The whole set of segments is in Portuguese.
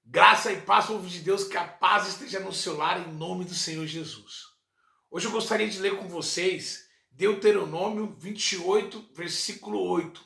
Graça e paz, povo de Deus, que a paz esteja no seu lar em nome do Senhor Jesus. Hoje eu gostaria de ler com vocês Deuteronômio 28, versículo 8.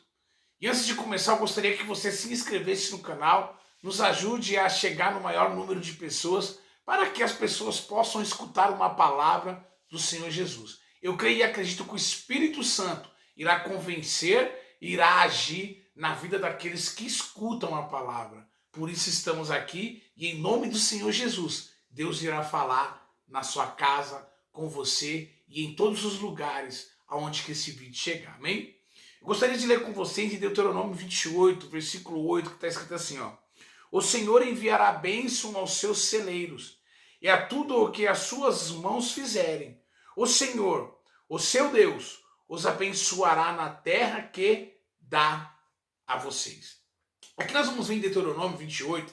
E antes de começar, eu gostaria que você se inscrevesse no canal, nos ajude a chegar no maior número de pessoas, para que as pessoas possam escutar uma palavra do Senhor Jesus. Eu creio e acredito que o Espírito Santo irá convencer, irá agir na vida daqueles que escutam a palavra. Por isso estamos aqui e em nome do Senhor Jesus, Deus irá falar na sua casa, com você e em todos os lugares aonde que esse vídeo chegar, amém? Eu gostaria de ler com vocês em Deuteronômio 28, versículo 8, que está escrito assim, ó. O Senhor enviará bênção aos seus celeiros e a tudo o que as suas mãos fizerem. O Senhor, o seu Deus, os abençoará na terra que dá a vocês. Aqui nós vamos ver em Deuteronômio 28,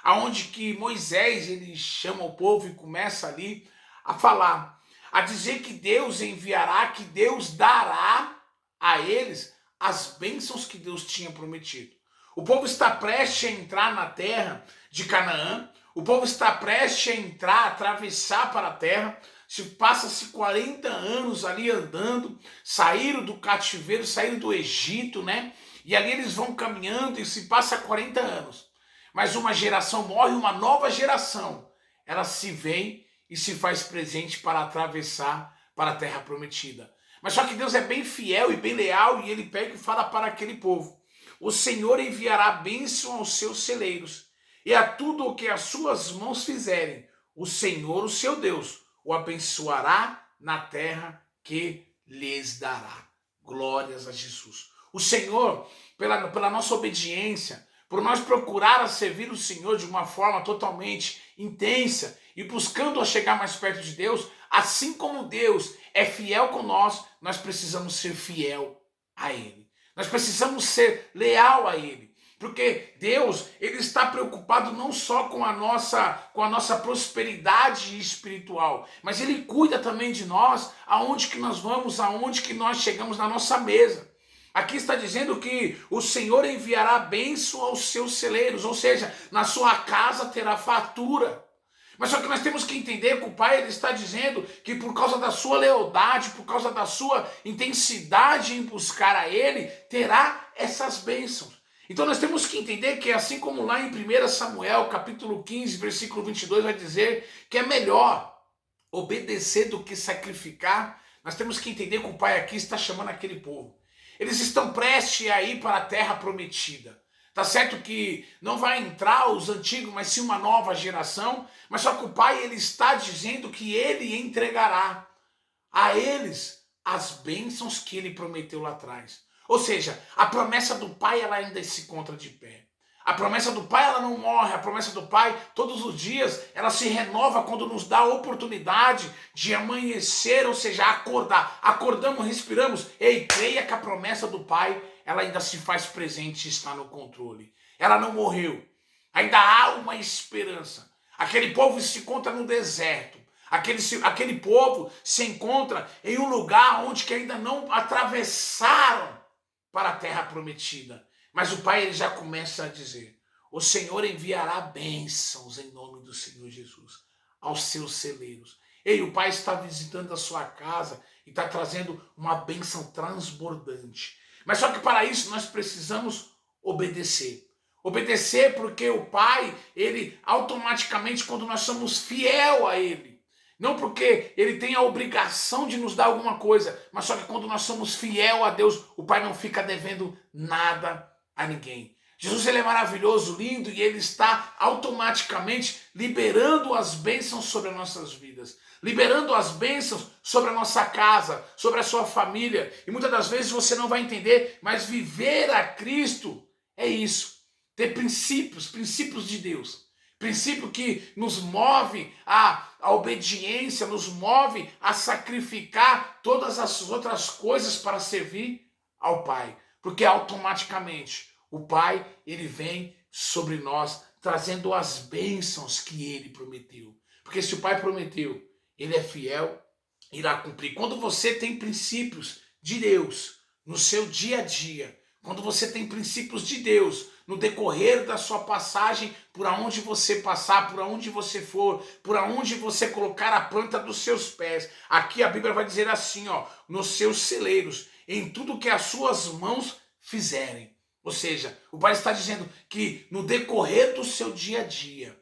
aonde que Moisés ele chama o povo e começa ali a falar, a dizer que Deus enviará, que Deus dará a eles as bênçãos que Deus tinha prometido. O povo está prestes a entrar na terra de Canaã, o povo está prestes a entrar, a atravessar para a terra, passa-se 40 anos ali andando, saíram do cativeiro, saíram do Egito, né? E ali eles vão caminhando e se passa 40 anos. Mas uma geração morre, uma nova geração, ela se vem e se faz presente para atravessar para a terra prometida. Mas só que Deus é bem fiel e bem leal e ele pega e fala para aquele povo, o Senhor enviará bênção aos seus celeiros e a tudo o que as suas mãos fizerem. O Senhor, o seu Deus, o abençoará na terra que lhes dará. Glórias a Jesus. O Senhor, pela nossa obediência, por nós procurar a servir o Senhor de uma forma totalmente intensa e buscando a chegar mais perto de Deus, assim como Deus é fiel com nós, nós precisamos ser fiel a Ele. Nós precisamos ser leal a Ele. Porque Deus, ele está preocupado não só com a nossa prosperidade espiritual, mas ele cuida também de nós, aonde que nós vamos, aonde que nós chegamos na nossa mesa. Aqui está dizendo que o Senhor enviará bênção aos seus celeiros, ou seja, na sua casa terá fartura. Mas só que nós temos que entender que o Pai ele está dizendo que por causa da sua lealdade, por causa da sua intensidade em buscar a Ele, terá essas bênçãos. Então nós temos que entender que assim como lá em 1 Samuel, capítulo 15, versículo 22, vai dizer que é melhor obedecer do que sacrificar, nós temos que entender que o Pai aqui está chamando aquele povo. Eles estão prestes a ir para a terra prometida. Tá certo que não vai entrar os antigos, mas sim uma nova geração, mas só que o Pai ele está dizendo que ele entregará a eles as bênçãos que ele prometeu lá atrás. Ou seja, a promessa do Pai ela ainda se encontra de pé. A promessa do Pai ela não morre, a promessa do Pai todos os dias ela se renova quando nos dá a oportunidade de amanhecer, ou seja, acordar. Acordamos, respiramos, ei, creia que a promessa do Pai ela ainda se faz presente e está no controle. Ela não morreu. Ainda há uma esperança. Aquele povo se encontra no deserto. Aquele povo se encontra em um lugar onde que ainda não atravessaram para a terra prometida. Mas o Pai ele já começa a dizer, o Senhor enviará bênçãos em nome do Senhor Jesus aos seus celeiros. Ei, o Pai está visitando a sua casa e está trazendo uma bênção transbordante. Mas só que para isso nós precisamos obedecer. Obedecer porque o Pai, ele automaticamente, quando nós somos fiel a Ele, não porque Ele tem a obrigação de nos dar alguma coisa, mas só que quando nós somos fiel a Deus, o Pai não fica devendo nada a ninguém. Jesus ele é maravilhoso, lindo e Ele está automaticamente liberando as bênçãos sobre as nossas vidas. Liberando as bênçãos sobre a nossa casa, sobre a sua família. E muitas das vezes você não vai entender, mas viver a Cristo é isso. Ter princípios de Deus. Princípio que nos move à obediência, nos move a sacrificar todas as outras coisas para servir ao Pai. Porque automaticamente o Pai ele vem sobre nós trazendo as bênçãos que Ele prometeu. Porque se o Pai prometeu, Ele é fiel, irá cumprir. Quando você tem princípios de Deus no seu dia a dia, quando você tem princípios de Deus no decorrer da sua passagem, por aonde você passar, por aonde você for, por aonde você colocar a planta dos seus pés. Aqui a Bíblia vai dizer assim, ó, nos seus celeiros, em tudo que as suas mãos fizerem. Ou seja, o Pai está dizendo que no decorrer do seu dia a dia,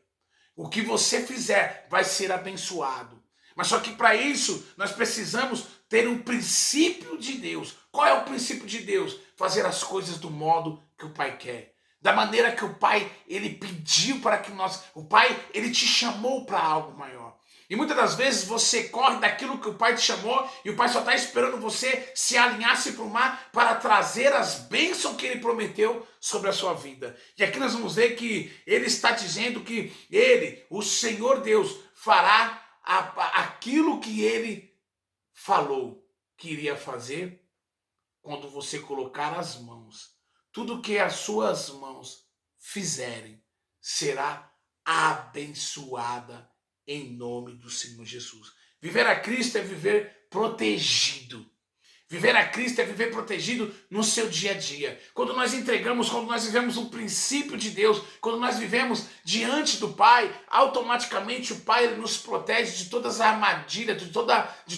o que você fizer vai ser abençoado. Mas só que para isso nós precisamos ter um princípio de Deus. Qual é o princípio de Deus? Fazer as coisas do modo que o Pai quer. Da maneira que o Pai, ele pediu para que nós... O Pai, ele te chamou para algo maior. E muitas das vezes você corre daquilo que o Pai te chamou e o Pai só está esperando você se alinhar-se para o mar para trazer as bênçãos que Ele prometeu sobre a sua vida. E aqui nós vamos ver que Ele está dizendo que Ele, o Senhor Deus, fará aquilo que Ele falou que iria fazer quando você colocar as mãos. Tudo que as suas mãos fizerem será abençoada em nome do Senhor Jesus. Viver a Cristo é viver protegido. Viver a Cristo é viver protegido no seu dia a dia. Quando nós entregamos, quando nós vivemos o princípio de Deus, quando nós vivemos diante do Pai, automaticamente o Pai ele nos protege de todas as armadilhas, de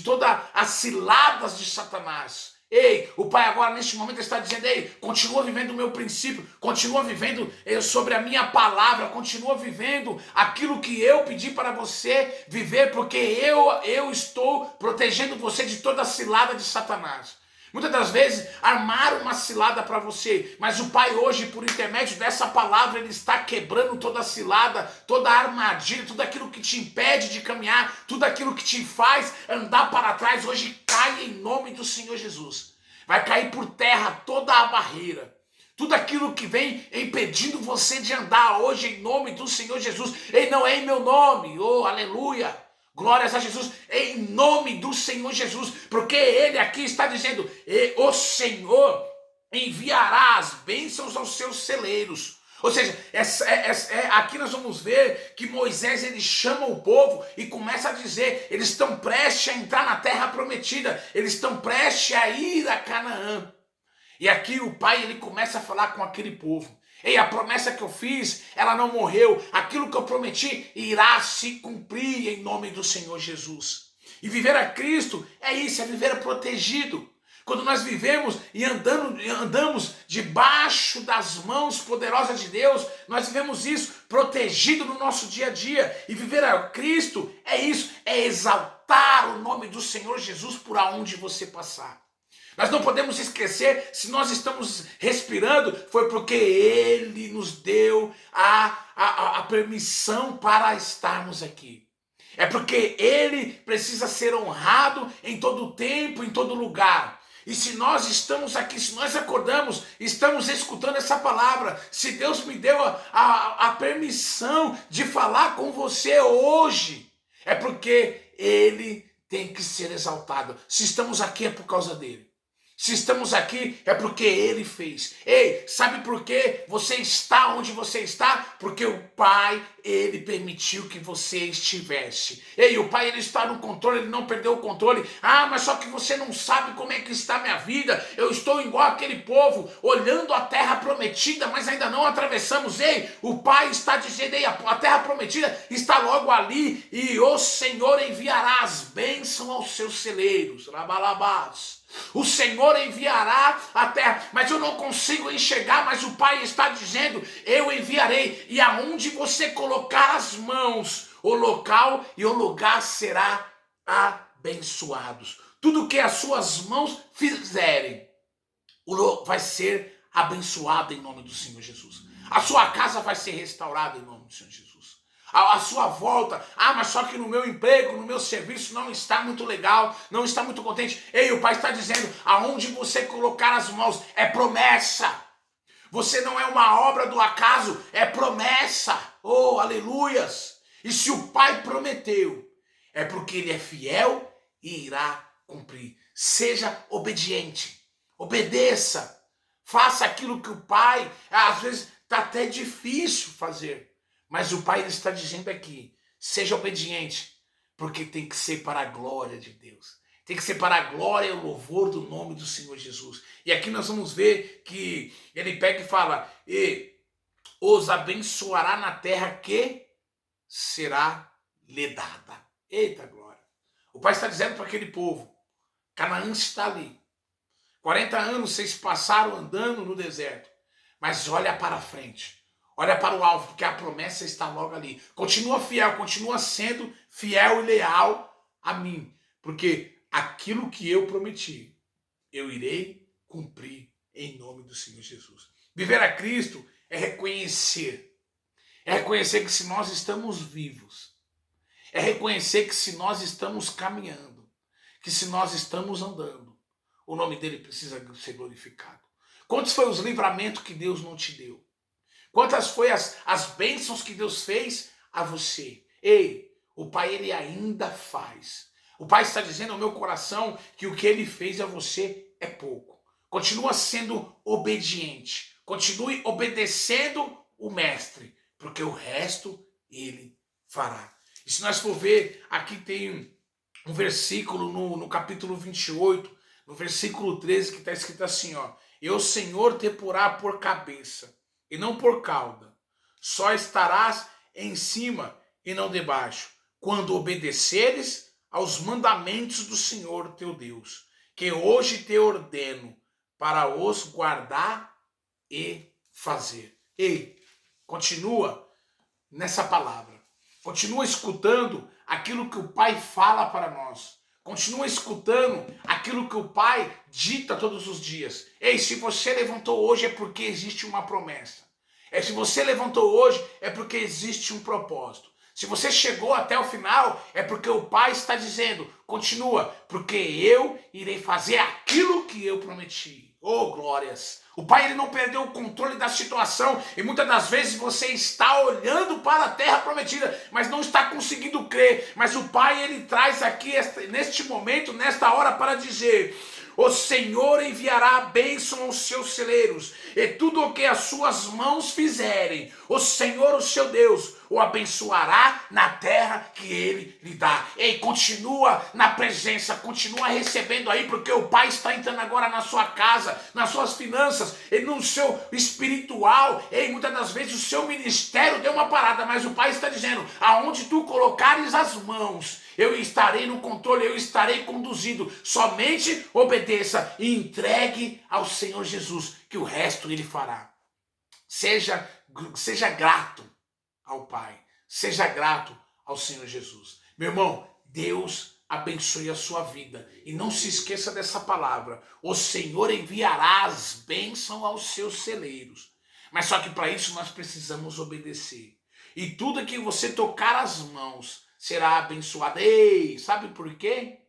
todas as ciladas de Satanás. Ei, o Pai agora neste momento está dizendo, ei, continua vivendo o meu princípio, continua vivendo sobre a minha palavra, continua vivendo aquilo que eu pedi para você viver, porque eu estou protegendo você de toda a cilada de Satanás. Muitas das vezes armaram uma cilada para você, mas o Pai hoje, por intermédio dessa palavra, Ele está quebrando toda a cilada, toda a armadilha, tudo aquilo que te impede de caminhar, tudo aquilo que te faz andar para trás, hoje cai em nome do Senhor Jesus. Vai cair por terra toda a barreira. Tudo aquilo que vem impedindo você de andar hoje em nome do Senhor Jesus. E não é em meu nome, oh aleluia. Glórias a Jesus, em nome do Senhor Jesus, porque Ele aqui está dizendo, o Senhor enviará as bênçãos aos seus celeiros. Ou seja, aqui nós vamos ver que Moisés ele chama o povo e começa a dizer, eles estão prestes a entrar na terra prometida, eles estão prestes a ir a Canaã. E aqui o Pai ele começa a falar com aquele povo. Ei, a promessa que eu fiz, ela não morreu. Aquilo que eu prometi irá se cumprir em nome do Senhor Jesus. E viver a Cristo é isso, é viver protegido. Quando nós vivemos e andamos debaixo das mãos poderosas de Deus, nós vivemos isso protegido no nosso dia a dia. E viver a Cristo é isso, é exaltar o nome do Senhor Jesus por aonde você passar. Nós não podemos esquecer, se nós estamos respirando, foi porque Ele nos deu a permissão para estarmos aqui. É porque Ele precisa ser honrado em todo tempo, em todo lugar. E se nós estamos aqui, se nós acordamos, estamos escutando essa palavra, se Deus me deu a permissão de falar com você hoje, é porque Ele tem que ser exaltado. Se estamos aqui é por causa dEle. Se estamos aqui é porque Ele fez. Ei, sabe por que você está onde você está? Porque o Pai, Ele permitiu que você estivesse. Ei, o Pai, Ele está no controle, Ele não perdeu o controle. Ah, mas só que você não sabe como é que está a minha vida. Eu estou igual aquele povo, olhando a terra prometida, mas ainda não atravessamos. Ei, o Pai está dizendo, ei, a terra prometida está logo ali e o Senhor enviará as bênçãos aos seus celeiros. Labalabás. O Senhor enviará a terra, mas eu não consigo enxergar, mas o Pai está dizendo, eu enviarei, e aonde você colocar as mãos, o local e o lugar será abençoados. Tudo que as suas mãos fizerem, vai ser abençoado em nome do Senhor Jesus. A sua casa vai ser restaurada em nome do Senhor Jesus. A sua volta, mas só que no meu emprego, no meu serviço não está muito legal, não está muito contente. Ei, o Pai está dizendo, aonde você colocar as mãos é promessa. Você não é uma obra do acaso, é promessa. Oh, aleluias. E se o Pai prometeu, é porque Ele é fiel e irá cumprir. Seja obediente, obedeça, faça aquilo que o Pai, às vezes está até difícil fazer. Mas o Pai ele está dizendo aqui, seja obediente, porque tem que ser para a glória de Deus. Tem que ser para a glória e o louvor do nome do Senhor Jesus. E aqui nós vamos ver que ele pega e fala, os abençoará na terra que será lhe dada. Eita glória. O Pai está dizendo para aquele povo, Canaã está ali. 40 anos vocês passaram andando no deserto, mas olha para frente. Olha para o alvo, porque a promessa está logo ali. Continua fiel, continua sendo fiel e leal a mim. Porque aquilo que eu prometi, eu irei cumprir em nome do Senhor Jesus. Viver a Cristo é reconhecer. É reconhecer que se nós estamos vivos, é reconhecer que se nós estamos caminhando, que se nós estamos andando, o nome dele precisa ser glorificado. Quantos foi os livramentos que Deus não te deu? Quantas foi as bênçãos que Deus fez a você? Ei, o Pai ele ainda faz. O Pai está dizendo ao meu coração que o que ele fez a você é pouco. Continua sendo obediente. Continue obedecendo o Mestre, porque o resto ele fará. E se nós for ver, aqui tem um versículo no capítulo 28, no versículo 13, que está escrito assim, ó. E o Senhor te porá por cabeça, e não por cauda. Só estarás em cima e não debaixo, quando obedeceres aos mandamentos do Senhor teu Deus, que hoje te ordeno para os guardar e fazer. Ei, continua nessa palavra. Continua escutando aquilo que o Pai fala para nós. Continua escutando aquilo que o Pai dita todos os dias. Ei, se você levantou hoje é porque existe uma promessa. Se você levantou hoje é porque existe um propósito. Se você chegou até o final é porque o Pai está dizendo, continua, porque eu irei fazer aquilo que eu prometi. Oh, glórias! O Pai ele não perdeu o controle da situação e muitas das vezes você está olhando para a terra prometida, mas não está conseguindo crer. Mas o Pai ele traz aqui neste momento, nesta hora para dizer: o Senhor enviará a bênção aos seus celeiros, e tudo o que as suas mãos fizerem, o Senhor, o seu Deus, o abençoará na terra que ele lhe dá. Ei, continua na presença, continua recebendo aí, porque o Pai está entrando agora na sua casa, nas suas finanças, e no seu espiritual. Ei, muitas das vezes o seu ministério deu uma parada, mas o Pai está dizendo, aonde tu colocares as mãos, eu estarei no controle, eu estarei conduzindo. Somente obedeça e entregue ao Senhor Jesus, que o resto ele fará. Seja grato ao Pai. Seja grato ao Senhor Jesus. Meu irmão, Deus abençoe a sua vida. E não se esqueça dessa palavra. O Senhor enviará as bênçãos aos seus celeiros. Mas só que para isso nós precisamos obedecer. E tudo que você tocar as mãos será abençoado. Ei, sabe por quê?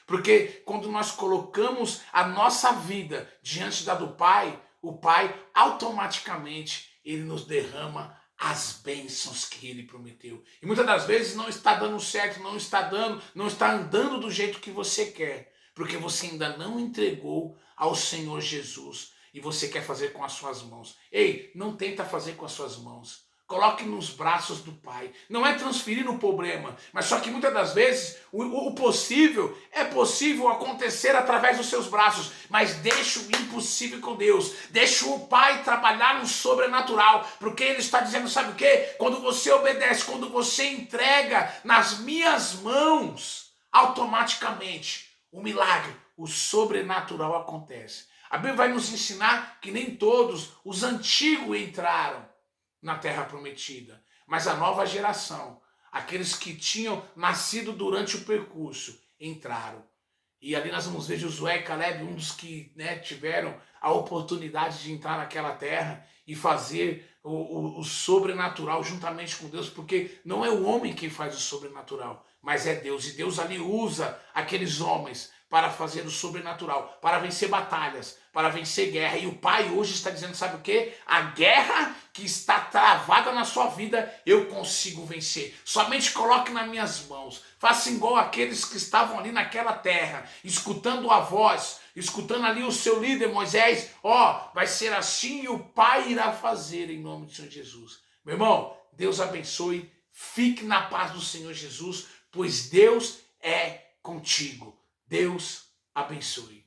Porque quando nós colocamos a nossa vida diante da do Pai, o Pai automaticamente ele nos derrama as bênçãos que ele prometeu. E muitas das vezes não está dando certo, não está andando do jeito que você quer, porque você ainda não entregou ao Senhor Jesus e você quer fazer com as suas mãos. Ei, não tenta fazer com as suas mãos. Coloque nos braços do Pai. Não é transferir o problema, mas só que muitas das vezes o possível é possível acontecer através dos seus braços, mas deixa o impossível com Deus. Deixa o Pai trabalhar no sobrenatural, porque Ele está dizendo, sabe o quê? Quando você obedece, quando você entrega nas minhas mãos, automaticamente o milagre, o sobrenatural acontece. A Bíblia vai nos ensinar que nem todos os antigos entraram na terra prometida, mas a nova geração, aqueles que tinham nascido durante o percurso, entraram. E ali nós vamos ver Josué e Caleb, um dos que tiveram a oportunidade de entrar naquela terra e fazer o sobrenatural juntamente com Deus, porque não é o homem quem faz o sobrenatural, mas é Deus. E Deus ali usa aqueles homens para fazer o sobrenatural, para vencer batalhas, para vencer guerra. E o Pai hoje está dizendo, sabe o quê? A guerra que está travada na sua vida, eu consigo vencer. Somente coloque nas minhas mãos. Faça igual aqueles que estavam ali naquela terra, escutando a voz, escutando ali o seu líder Moisés. Vai ser assim e o Pai irá fazer em nome do Senhor Jesus. Meu irmão, Deus abençoe. Fique na paz do Senhor Jesus, pois Deus é contigo. Deus abençoe.